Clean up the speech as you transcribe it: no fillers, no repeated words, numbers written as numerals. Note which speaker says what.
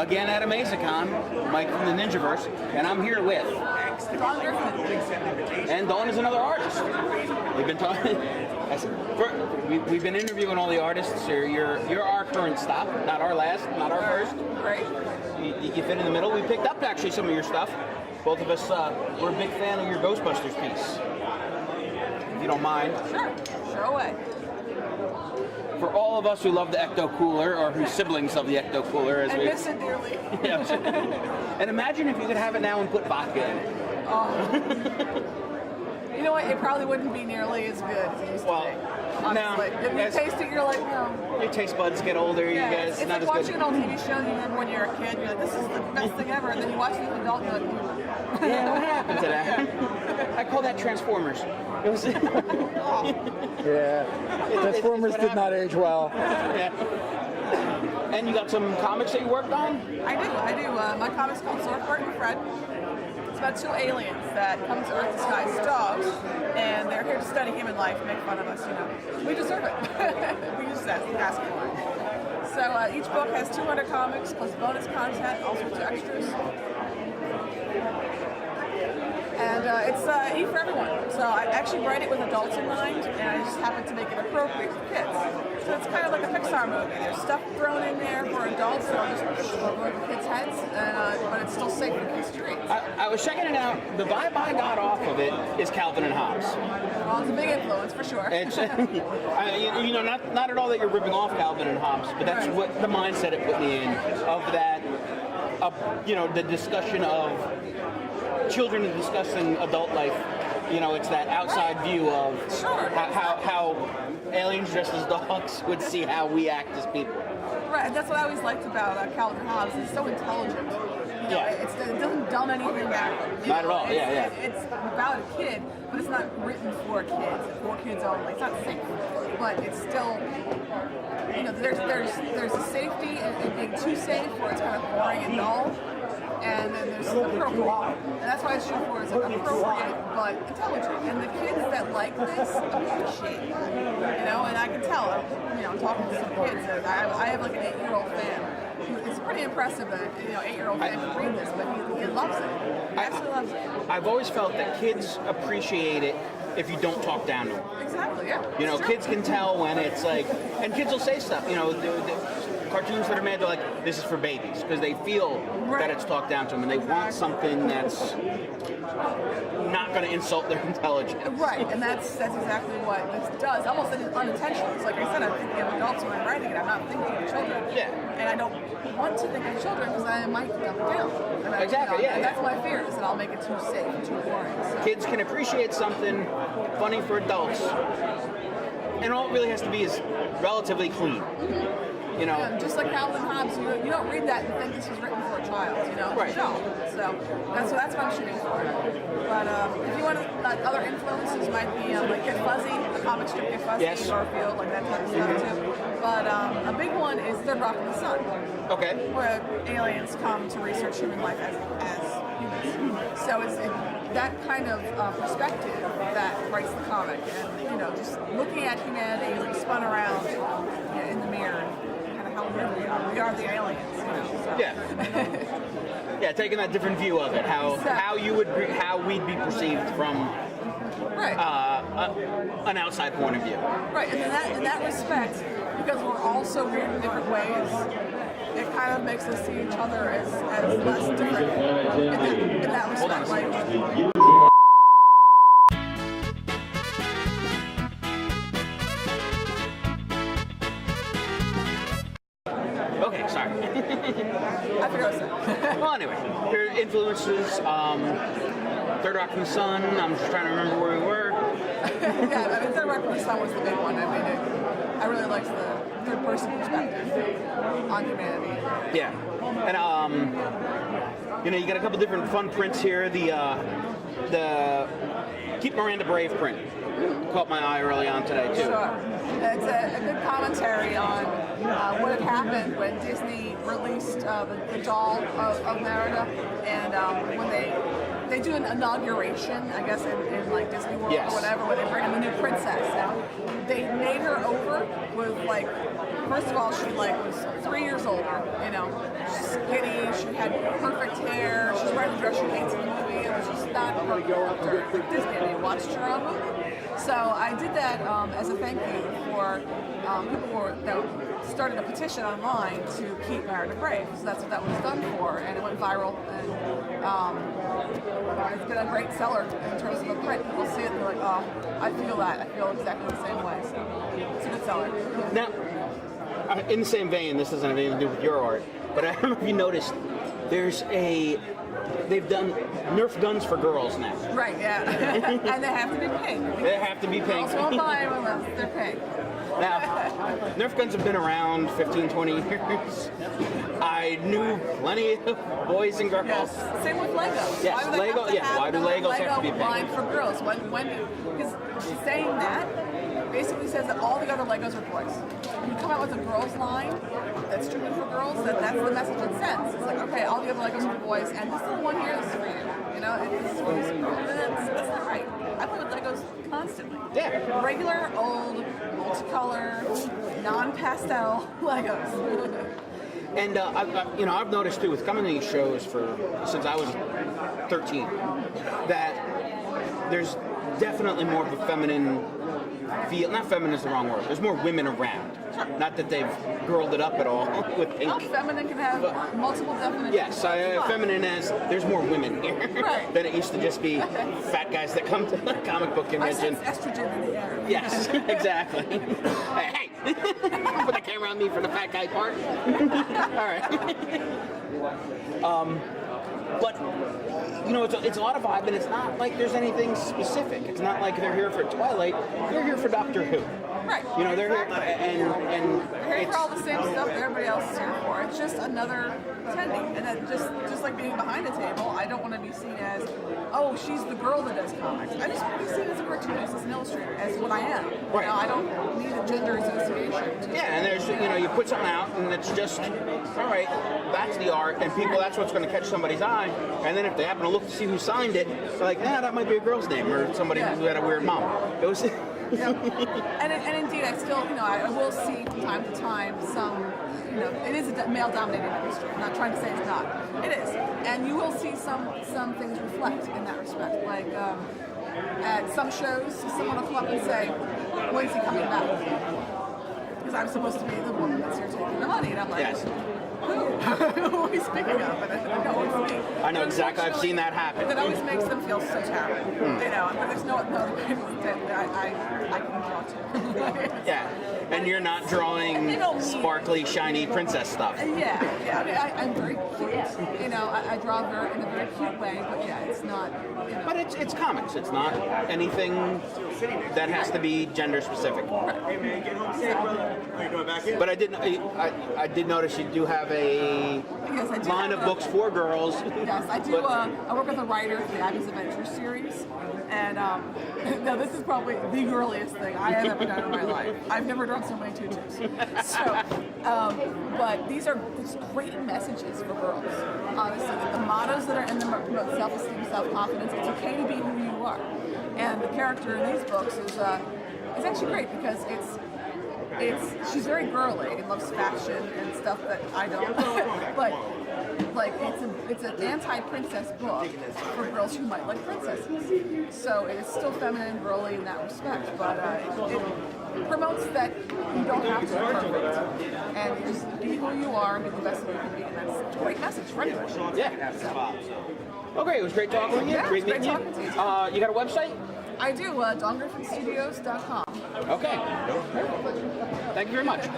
Speaker 1: again at Amazicon, Mike from the Ninjaverse, and I'm here with
Speaker 2: Dawn Griffin.
Speaker 1: And Dawn is another artist. We've been talking. We've been interviewing all the artists. You're our current stop, not our last, not our first.
Speaker 2: Great.
Speaker 1: You fit in the middle. We picked up actually some of your stuff. Both of us were a big fan of your Ghostbusters piece. If you don't mind.
Speaker 2: Sure away.
Speaker 1: For all of us who love the Ecto Cooler, or whose siblings love the Ecto Cooler, as we
Speaker 2: miss it dearly.
Speaker 1: Yeah. And imagine if you could have it now and put vodka in it.
Speaker 2: You know what? It probably wouldn't be nearly as good as it used to be. Honestly, if you taste it, you're like, no.
Speaker 1: Your taste buds get older.
Speaker 2: Yeah,
Speaker 1: you guys
Speaker 2: it's
Speaker 1: not
Speaker 2: like
Speaker 1: as
Speaker 2: watching
Speaker 1: good.
Speaker 2: an old TV show. You remember when you're a kid, you're like, this is the best thing ever, and then you watch it as an adult, and you're like,
Speaker 1: yeah, what happened to that? I call that Transformers. It was.
Speaker 3: Yeah, Transformers did not age well.
Speaker 1: Yeah. And you got some comics that you worked on?
Speaker 2: I do. My comic's called Zorphbert Fred. It's about two aliens that come to Earth disguised as dogs, and they're here to study human life and make fun of us, you know. We deserve it. We just ask for it. So each book has 200 comics, plus bonus content, all sorts of extras. And it's E for everyone. So I actually write it with adults in mind, and I just happen to make it appropriate for kids. So it's kind of like a Pixar movie. There's stuff thrown in there for adults that'll just go over kids' heads, but it's still safe for kids to read.
Speaker 1: I was checking it out. The vibe I got off of it is Calvin and Hobbes.
Speaker 2: Well, it's a big influence for sure.
Speaker 1: It's, you know, not at all that you're ripping off Calvin and Hobbes, but that's what the mindset it put me in of that. You know, the discussion of children discussing adult life. You know, it's that outside view of how aliens dressed as dogs would see how we act as people.
Speaker 2: Right, and that's what I always liked about Calvin and Hobbes. It's so intelligent. You know, it doesn't dumb anything down.
Speaker 1: Not at all.
Speaker 2: It's about a kid, but it's not written for kids. It's for kids only. It's not safe, but it's still. You know, there's a safety in being too safe, where it's kind of boring and dull, and then there's appropriate, and that's why I shoot for. It's like appropriate but intelligent, and the kids that like this appreciate it. You know, and I can tell. You know, I'm talking to some kids. I have like an 8-year-old fan. It's pretty impressive that 8-year-old fan can read this, but he loves it. He absolutely loves it.
Speaker 1: I've always felt that kids appreciate it if you don't talk down to them.
Speaker 2: Exactly, yeah.
Speaker 1: You know, kids can tell when it's like, and kids will say stuff. You know, the cartoons that are made, they're like, this is for babies, because they feel that it's talked down to them, and they want something that's not going to insult their intelligence.
Speaker 2: Right, and that's exactly what this does. Almost unintentionally. It's like I said, I'm thinking of adults when I'm writing it. I'm not thinking of children.
Speaker 1: Yeah.
Speaker 2: And I don't want to think of children because I might dumb it down. And
Speaker 1: Exactly,
Speaker 2: and that's my fear, is that I'll make it too safe and too boring. So.
Speaker 1: Kids can appreciate something funny for adults, and all it really has to be is relatively clean. You know,
Speaker 2: Yeah, just like Calvin and Hobbes, you don't read that and think this was written for a child, you know?
Speaker 1: Right.
Speaker 2: No. So that's what I'm shooting for. But if you want other influences, might be like Get Fuzzy, the comic strip Get Fuzzy, Garfield, like that type of stuff too. But a big one is Third Rock from the Sun.
Speaker 1: Okay.
Speaker 2: Where aliens come to research human life as humans. So it's that kind of perspective that writes the comic, and just looking at humanity like spun around in the mirror. How weird we are. We are the aliens, So.
Speaker 1: Yeah. Yeah, taking that different view of it, how we'd be perceived from an outside point of view.
Speaker 2: Right, and in that respect, because we're all so weird in different ways, it kind of makes us see each other as less different in that respect. Like,
Speaker 1: Okay, sorry.
Speaker 2: I forgot what I said.
Speaker 1: Well, anyway, your influences, Third Rock from the Sun. I'm just trying to remember where we were.
Speaker 2: Yeah, I mean, Third Rock from the Sun was the big one. I mean, I really liked the third-person perspective on humanity.
Speaker 1: Yeah, and you got a couple different fun prints here. The Keep Miranda Brave print caught my eye early on today too.
Speaker 2: Sure. It's a good commentary on what had happened when Disney released the doll of Merida, and when they do an inauguration, I guess in like Disney World or whatever, where they bring in the new princess. Now, they made her over with like, first of all, she like was 3 years older, you know, skinny, she had perfect hair, she's wearing the dress she hates in the movie, and she's not her character like Disney. They watched her own movie. So I did that as a thank you for people that started a petition online to keep Meredith Brave. So that's what that was done for, and it went viral. And it's been a great seller in terms of the print. People see it and they're like, oh, I feel that. I feel exactly the same way. So it's a good seller.
Speaker 1: Now, in the same vein, this doesn't have anything to do with your art, but I don't know if you noticed, they've done Nerf guns for girls now.
Speaker 2: Right, yeah. And they have to be pink.
Speaker 1: They have to be pink.
Speaker 2: Girls won't buy them unless they're pink.
Speaker 1: Now, Nerf guns have been around 15, 20 years. I knew plenty of boys and girls.
Speaker 2: Yes. Same with Legos.
Speaker 1: Yes,
Speaker 2: why do they
Speaker 1: Lego.
Speaker 2: have to
Speaker 1: Yeah,
Speaker 2: have
Speaker 1: why do
Speaker 2: the
Speaker 1: Legos
Speaker 2: Lego
Speaker 1: have to be
Speaker 2: line
Speaker 1: pink?
Speaker 2: for girls? Because she's saying that basically says that all the other Legos are boys. When you come out with a girls line that's strictly for girls, that's the message it sends. It's like, okay, all the other Legos are for boys, and this little one here is for you. You know, it's for these girls. That's not right. I play with Legos constantly.
Speaker 1: Yeah.
Speaker 2: Regular, old, multicolor, non-pastel Legos.
Speaker 1: And I've noticed too with coming to these shows since I was 13 that there's definitely more of a feminine feel. Not feminine is the wrong word. There's more women around. Not that they've girled it up at all with pink.
Speaker 2: Well, feminine can have multiple definitions.
Speaker 1: Yes, feminine as there's more women here
Speaker 2: Right.
Speaker 1: than it used to just be fat guys that come to the comic book
Speaker 2: I
Speaker 1: convention.
Speaker 2: sense estrogen in the air.
Speaker 1: Yes, exactly. Hey, put the camera on me for the fat guy part. All right. But it's a lot of vibe, and it's not like there's anything specific. It's not like they're here for Twilight. They're here for Doctor Who.
Speaker 2: Right.
Speaker 1: They're here, and
Speaker 2: They're here for all the same stuff that everybody else is here for. It's just another attendee, and that just like being behind a table, I don't want to be seen as, oh, she's the girl that does comics. I just want to be seen as a cartoonist, as an illustrator, as what I am.
Speaker 1: Right.
Speaker 2: I don't need a gender association.
Speaker 1: yeah, and there's you put something out, and it's just all right. That's the art, and people. That's what's going to catch somebody's eye. And then if they happen to look to see who signed it, they're like, that might be a girl's name or somebody who had a weird mom. It was.
Speaker 2: Yep. And indeed, I still, I will see from time to time some, it is a male-dominated industry. I'm not trying to say it's not. It is. And you will see some things reflect in that respect. Like at some shows, someone will come up and say, when's he coming back? Because I'm supposed to be the woman that's here taking the money. And I'm like,
Speaker 1: Yes.
Speaker 2: who? Who are we speaking of? And I know it's me.
Speaker 1: I know exactly. I've seen that happen.
Speaker 2: That always makes them feel so terrible. But there's no other people that I can draw to.
Speaker 1: Yeah, and you're not drawing sparkly, shiny princess stuff.
Speaker 2: Yeah. I mean, I'm very cute. I draw in a very cute way, but yeah, it's not.
Speaker 1: But it's comics. It's not anything that has to be gender specific. But I did notice you do have a line of books for girls.
Speaker 2: Yes, I do. I work with a writer for the Abby's Adventure series, and now this is probably the girliest thing I have ever done in my life. I've never drawn so many tutus. So, but these are great messages for girls. Honestly, the mottos that are in them are promote self-esteem, self-confidence. It's okay to be who you are, and the character in these books is actually great because she's very girly and loves fashion and stuff that I don't. But like it's an anti-princess book for girls who might like princesses. So it's still feminine and girly in that respect, but it promotes that you don't have to be perfect and you just be who you are and be the best that you can be, and that's a great message for anyone.
Speaker 1: Yeah. Okay, it was great talking with you.
Speaker 2: Yeah,
Speaker 1: great
Speaker 2: great
Speaker 1: meeting
Speaker 2: talking to you.
Speaker 1: You got a website?
Speaker 2: I do, DawnGriffinStudios.com.
Speaker 1: Okay. Thank you very much.